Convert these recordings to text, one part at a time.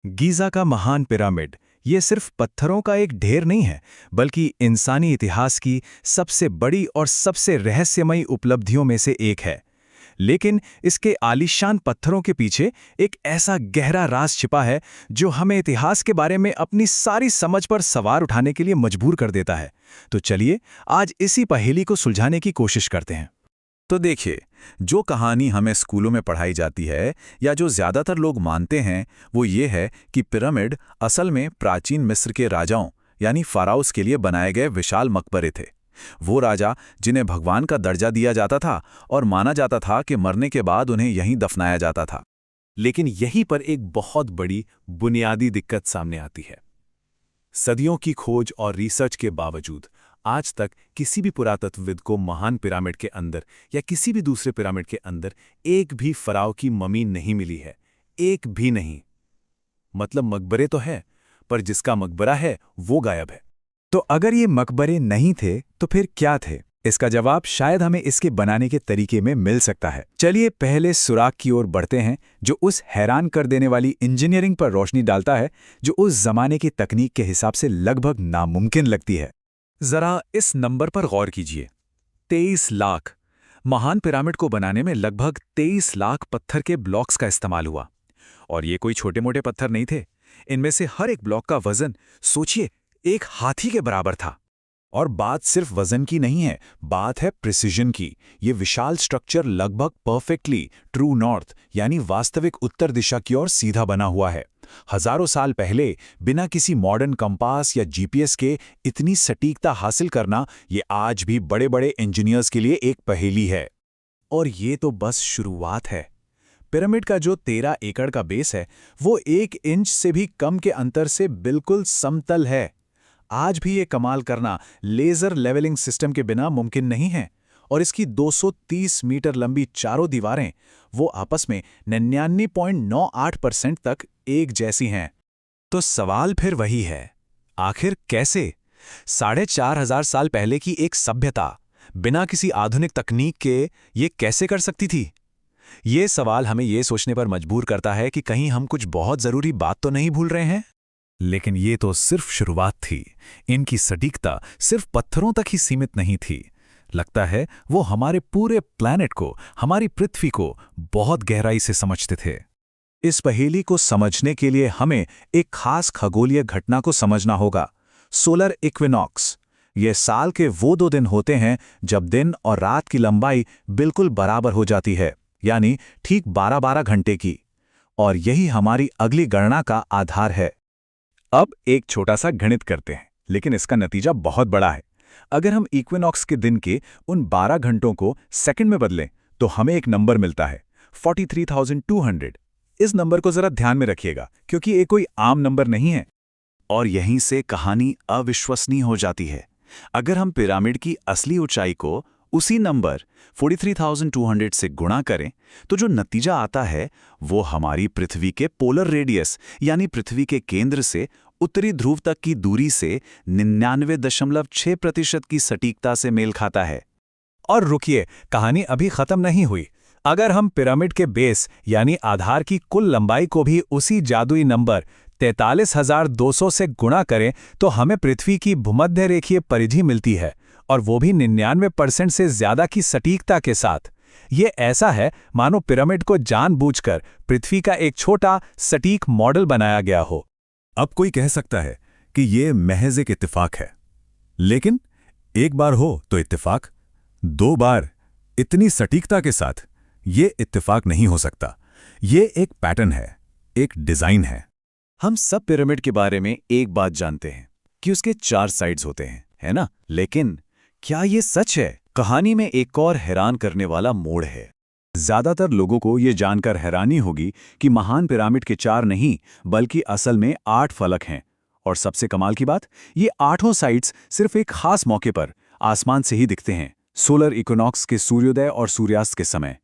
Giza का महान pyramid ये सिर्फ पत्थरों का एक ढेर नहीं है, बल्कि इंसानी इतिहास की सबसे बड़ी और सबसे रहस्यमयी उपलब्धियों में से एक है। लेकिन इसके आलीशान पत्थरों के पीछे एक ऐसा गहरा राज छिपा है जो हमें इतिहास के बारे में अपनी सारी समझ पर सवाल उठाने के लिए मजबूर कर देता है। तो चलिए आज इसी पहेली को सुलझाने की कोशिश करते हैं। तो देखिए, जो कहानी हमें स्कूलों में पढ़ाई जाती है या जो ज़्यादातर लोग मानते हैं वो ये है कि पिरामिड असल में प्राचीन मिस्र के राजाओं यानी फ़ाराओस के लिए बनाए गए विशाल मकबरे थे। वो राजा जिन्हें भगवान का दर्जा दिया जाता था और माना जाता था कि मरने के बाद उन्हें यहीं दफनाया जाता था। लेकिन यहीं पर एक बहुत बड़ी बुनियादी दिक्कत सामने आती है। सदियों की खोज और रिसर्च के बावजूद आज तक किसी भी पुरातत्वविद को महान पिरामिड के अंदर या किसी भी दूसरे पिरामिड के अंदर एक भी फराव की ममी नहीं मिली है। एक भी नहीं। मतलब मकबरे तो है, पर जिसका मकबरा है वो गायब है। तो अगर ये मकबरे नहीं थे तो फिर क्या थे? इसका जवाब शायद हमें इसके बनाने के तरीके में मिल सकता है। चलिए पहले सुराग की ओर बढ़ते हैं, जो उस हैरान कर देने वाली इंजीनियरिंग पर रोशनी डालता है जो उस जमाने की तकनीक के हिसाब से लगभग नामुमकिन लगती है। जरा इस नंबर पर गौर कीजिए, 23 लाख। महान पिरामिड को बनाने में लगभग 23 लाख पत्थर के ब्लॉक्स का इस्तेमाल हुआ। और ये कोई छोटे मोटे पत्थर नहीं थे। इनमें से हर एक ब्लॉक का वजन सोचिए एक हाथी के बराबर था। और बात सिर्फ वजन की नहीं है, बात है प्रिसिजन की। ये विशाल स्ट्रक्चर लगभग परफेक्टली ट्रू नॉर्थ यानी वास्तविक उत्तर दिशा की ओर सीधा बना हुआ है। हजारों साल पहले बिना किसी मॉडर्न कंपास या जीपीएस के इतनी सटीकता हासिल करना ये आज भी बड़े बड़े इंजीनियर्स के लिए एक पहेली है। और ये तो बस शुरुआत है। पिरामिड का जो 13 एकड़ का बेस है वो 1 इंच से भी कम के अंतर से बिल्कुल समतल है। आज भी ये कमाल करना लेजर लेवलिंग सिस्टम के बिना मुमकिन नहीं है। और इसकी 230 मीटर लंबी चारों दीवारें वो आपस में 99.98% तक एक जैसी हैं। तो सवाल फिर वही है, आखिर कैसे? 4,500 साल पहले की एक सभ्यता बिना किसी आधुनिक तकनीक के ये कैसे कर सकती थी? ये सवाल हमें ये सोचने पर मजबूर करता है कि कहीं हम कुछ बहुत जरूरी बात तो नहीं भूल रहे हैं। लेकिन ये तो सिर्फ शुरुआत थी। इनकी सटीकता सिर्फ पत्थरों तक ही सीमित नहीं थी। लगता है वो हमारे पूरे प्लैनेट को, हमारी पृथ्वी को बहुत गहराई से समझते थे। इस पहेली को समझने के लिए हमें एक खास खगोलीय घटना को समझना होगा, सोलर इक्विनॉक्स। ये साल के वो 2 दिन होते हैं जब दिन और रात की लंबाई बिल्कुल बराबर हो जाती है, यानी ठीक 12-12 घंटे की। और यही हमारी अगली गणना का आधार है। अब एक छोटा सा गणित करते हैं, लेकिन इसका नतीजा बहुत बड़ा है। अगर हम इक्विनॉक्स के दिन के उन 12 घंटों को सेकंड में बदलें तो हमें एक नंबर मिलता है 43,200। इस नंबर को जरा ध्यान में रखिएगा क्योंकि ये कोई आम नंबर नहीं है। और यहीं से कहानी अविश्वसनीय हो जाती है। अगर हम पिरामिड की असली ऊंचाई को उसी नंबर 43,200 से गुणा करें तो जो नतीजा आता है वो हमारी पृथ्वी के पोलर रेडियस यानी पृथ्वी के केंद्र से उत्तरी ध्रुव तक की दूरी से 99.6% की सटीकता से मेल खाता है। और रुकिए, कहानी अभी खत्म नहीं हुई। अगर हम पिरामिड के बेस यानी आधार की कुल लंबाई को भी उसी जादुई नंबर 43,200 से गुणा करें तो हमें पृथ्वी की भूमध्य रेखीय परिधि मिलती है, और वो भी 99% से ज्यादा की सटीकता के साथ। ये ऐसा है मानो पिरामिड को जानबूझकर पृथ्वी का एक छोटा सटीक मॉडल बनाया गया हो। अब कोई कह सकता है कि ये महज एक इत्तेफाक है, लेकिन एक बार हो तो इत्तेफाक, 2 बार इतनी सटीकता के साथ ये इत्तेफाक नहीं हो सकता। ये एक पैटर्न है, एक डिजाइन है। हम सब पिरामिड के बारे में एक बात जानते हैं कि उसके 4 साइड्स होते हैं, है ना? लेकिन क्या ये सच है? कहानी में एक और हैरान करने वाला मोड़ है। ज्यादातर लोगों को ये जानकर हैरानी होगी कि महान पिरामिड के 4 नहीं बल्कि असल में 8 फलक हैं। और सबसे कमाल की बात, ये 8 साइड्स सिर्फ एक खास मौके पर आसमान से ही दिखते हैं, सोलर इक्विनॉक्स के सूर्योदय और सूर्यास्त के समय।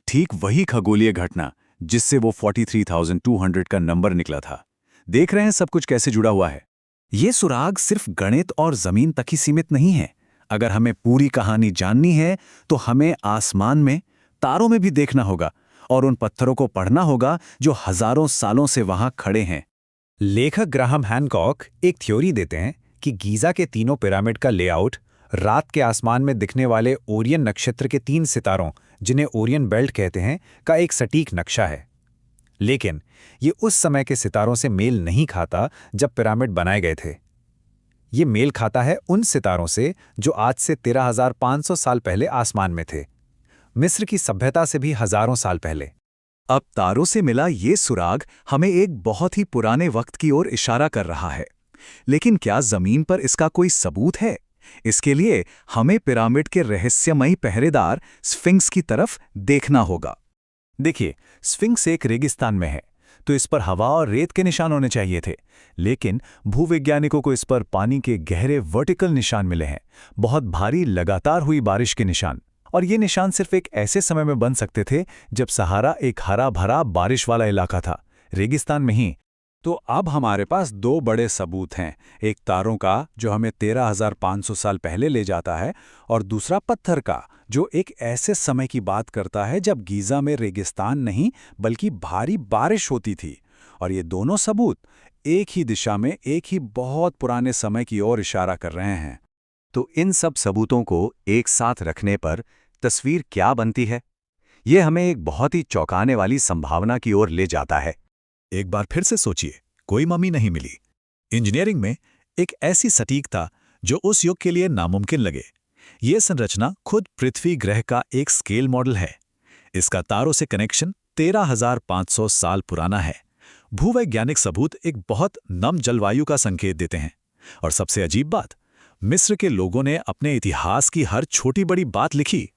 ठीक वही खगोलीय घटना जिससे वो 43,200 का नंबर निकला था। देख रहे हैं सब कुछ कैसे जुड़ा हुआ है। ये सुराग सिर्फ गणित और जमीन तक ही सीमित नहीं है। अगर हमें पूरी कहानी जाननी है तो हमें आसमान में, तारों में भी देखना होगा और उन पत्थरों को पढ़ना होगा जो हजारों सालों से वहां खड़े हैं। लेखक ग्राहम हैनकॉक एक थ्योरी देते हैं कि गीज़ा के तीनों पिरामिड का लेआउट रात के आसमान में दिखने वाले ओरियन नक्षत्र के 3 सितारों, जिन्हें ओरियन बेल्ट कहते हैं, का एक सटीक नक्शा है। लेकिन ये उस समय के सितारों से मेल नहीं खाता जब पिरामिड बनाए गए थे। ये मेल खाता है उन सितारों से जो आज से 13,500 साल पहले आसमान में थे, मिस्र की सभ्यता से भी हजारों साल पहले। अब तारों से मिला ये सुराग हमें एक बहुत ही पुराने वक्त की ओर इशारा कर रहा है, लेकिन क्या जमीन पर इसका कोई सबूत है? इसके लिए हमें पिरामिड के रहस्यमयी पहरेदार स्फिंक्स की तरफ देखना होगा। देखिए, स्फिंक्स एक रेगिस्तान में है, तो इस पर हवा और रेत के निशान होने चाहिए थे, लेकिन भूवैज्ञानिकों को इस पर पानी के गहरे वर्टिकल निशान मिले हैं, बहुत भारी लगातार हुई बारिश के निशान। और ये निशान सिर्फ एक ऐसे समय में बन सकते थे जब सहारा एक हरा भरा बारिश वाला इलाका था, रेगिस्तान में ही। तो अब हमारे पास 2 बड़े सबूत हैं, एक तारों का जो हमें 13,500 साल पहले ले जाता है, और दूसरा पत्थर का जो एक ऐसे समय की बात करता है जब गीज़ा में रेगिस्तान नहीं बल्कि भारी बारिश होती थी। और ये दोनों सबूत एक ही दिशा में एक ही बहुत पुराने समय की ओर इशारा कर रहे हैं। तो इन सब सबूतों को एक साथ रखने पर तस्वीर क्या बनती है? ये हमें एक बहुत ही चौंकाने वाली संभावना की ओर ले जाता है। एक बार फिर से सोचिए, कोई मम्मी नहीं मिली। इंजीनियरिंग में एक ऐसी सटीकता जो उस युग के लिए नामुमकिन लगे। ये संरचना खुद पृथ्वी ग्रह का एक स्केल मॉडल है। इसका तारों से कनेक्शन 13,500 साल पुराना है। भूवैज्ञानिक सबूत एक बहुत नम जलवायु का संकेत देते हैं। और सबसे अजीब बात, मिस्र के लोगों ने अपने इतिहास की हर छोटी बड़ी बात लिखी,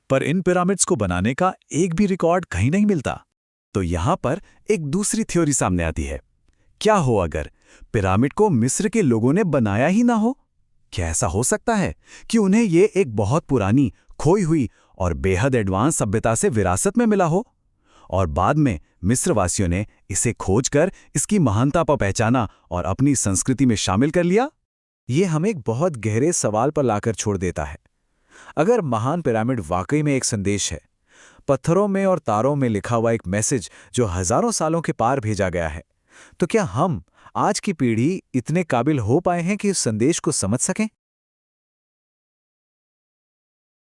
पर इन पिरामिड्स को बनाने का एक भी रिकॉर्ड कहीं नहीं मिलता। तो यहां पर एक दूसरी थ्योरी सामने आती है। क्या हो अगर पिरामिड को मिस्र के लोगों ने बनाया ही ना हो? क्या ऐसा हो सकता है कि उन्हें ये एक बहुत पुरानी, खोई हुई और बेहद एडवांस सभ्यता से विरासत में मिला हो, और बाद में मिस्रवासियों ने इसे खोजकर इसकी महानता पर पहचाना और अपनी संस्कृति में शामिल कर लिया? ये हमें एक बहुत गहरे सवाल पर लाकर छोड़ देता है। अगर महान पिरामिड वाकई में एक संदेश है, पत्थरों में और तारों में लिखा हुआ एक मैसेज जो हजारों सालों के पार भेजा गया है, तो क्या हम आज की पीढ़ी इतने काबिल हो पाए हैं कि उस संदेश को समझ सकें?